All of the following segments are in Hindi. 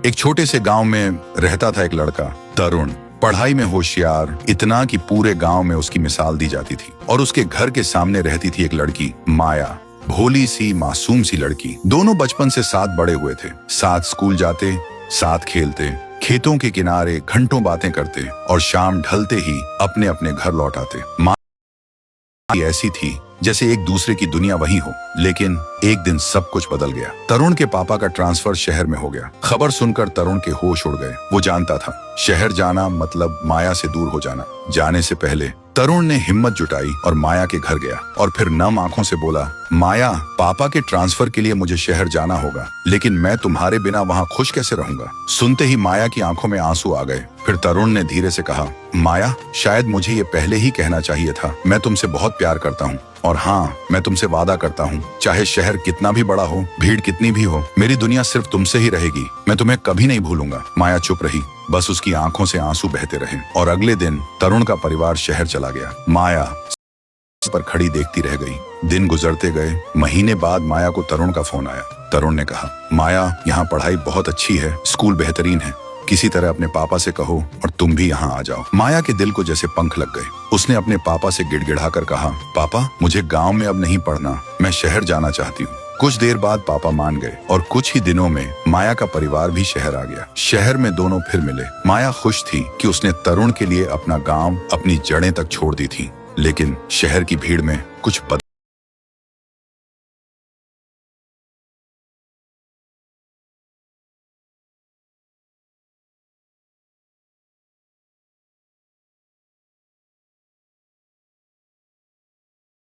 एक छोटे से गांव में रहता था एक लड़का, तरुण। पढ़ाई में होशियार, इतना कि पूरे गांव में उसकी मिसाल दी जाती थी। और उसके घर के सामने रहती थी एक लड़की, माया। भोली सी, मासूम सी लड़की। दोनों बचपन से साथ बड़े हुए थे। साथ स्कूल जाते, साथ खेलते, खेतों के किनारे घंटों बातें करते और शाम ढलते ही अपने अपने घर लौट आते। माया ऐसी थी जैसे एक दूसरे की दुनिया वही हो। लेकिन एक दिन सब कुछ बदल गया। तरुण के पापा का ट्रांसफर शहर में हो गया। खबर सुनकर तरुण के होश उड़ गए। वो जानता था शहर जाना मतलब माया से दूर हो जाना। जाने से पहले तरुण ने हिम्मत जुटाई और माया के घर गया और फिर नम आंखों से बोला, माया, पापा के ट्रांसफर के लिए मुझे शहर जाना होगा, लेकिन मैं तुम्हारे बिना वहाँ खुश कैसे रहूंगा। सुनते ही माया की आंखों में आंसू आ गए। फिर तरुण ने धीरे से कहा, माया, शायद मुझे ये पहले ही कहना चाहिए था। मैं तुमसे बहुत प्यार करता हूँ और हाँ, मैं तुमसे वादा करता हूँ, चाहे शहर कितना भी बड़ा हो, भीड़ कितनी भी हो, मेरी दुनिया सिर्फ तुमसे ही रहेगी। मैं तुम्हें कभी नहीं भूलूंगा। माया चुप रही। बस उसकी आंखों से आंसू बहते रहे। और अगले दिन तरुण का परिवार शहर चला गया। माया पर खड़ी देखती रह गई। दिन गुजरते गए। महीने बाद माया को तरुण का फोन आया। तरुण ने कहा, माया, यहाँ पढ़ाई बहुत अच्छी है, स्कूल बेहतरीन है, किसी तरह अपने पापा से कहो और तुम भी यहाँ आ जाओ। माया के दिल को जैसे पंख लग गए। उसने अपने पापा से गिड़गिड़ाकर कहा, पापा, मुझे गांव में अब नहीं पढ़ना, मैं शहर जाना चाहती हूँ। कुछ देर बाद पापा मान गए और कुछ ही दिनों में माया का परिवार भी शहर आ गया। शहर में दोनों फिर मिले। माया खुश थी कि उसने तरुण के लिए अपना गांव, अपनी जड़ें तक छोड़ दी थी। लेकिन शहर की भीड़ में कुछ बदल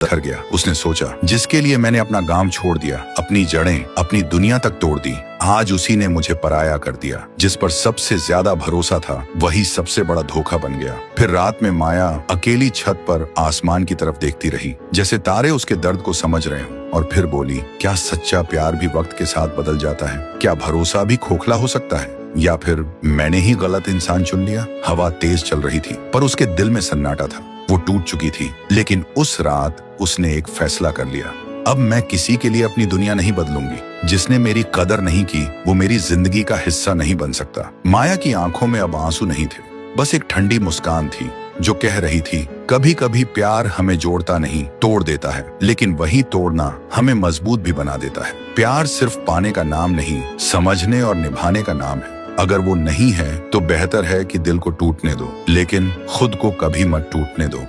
गया। उसने सोचा, जिसके लिए मैंने अपना गांव छोड़ दिया, अपनी जड़ें, अपनी दुनिया तक तोड़ दी, आज उसी ने मुझे पराया कर दिया। जिस पर सबसे ज्यादा भरोसा था, वही सबसे बड़ा धोखा बन गया। फिर रात में माया अकेली छत पर आसमान की तरफ देखती रही, जैसे तारे उसके दर्द को समझ रहे हों। और फिर बोली, क्या सच्चा प्यार भी वक्त के साथ बदल जाता है? क्या भरोसा भी खोखला हो सकता है? या फिर मैंने ही गलत इंसान चुन लिया? हवा तेज चल रही थी, पर उसके दिल में सन्नाटा था। वो टूट चुकी थी। लेकिन उस रात उसने एक फैसला कर लिया, अब मैं किसी के लिए अपनी दुनिया नहीं बदलूंगी। जिसने मेरी कदर नहीं की, वो मेरी जिंदगी का हिस्सा नहीं बन सकता। माया की आंखों में अब आंसू नहीं थे, बस एक ठंडी मुस्कान थी जो कह रही थी, कभी कभी प्यार हमें जोड़ता नहीं, तोड़ देता है, लेकिन वही तोड़ना हमें मजबूत भी बना देता है। प्यार सिर्फ पाने का नाम नहीं, समझने और निभाने का नाम है। अगर वो नहीं है तो बेहतर है कि दिल को टूटने दो, लेकिन खुद को कभी मत टूटने दो।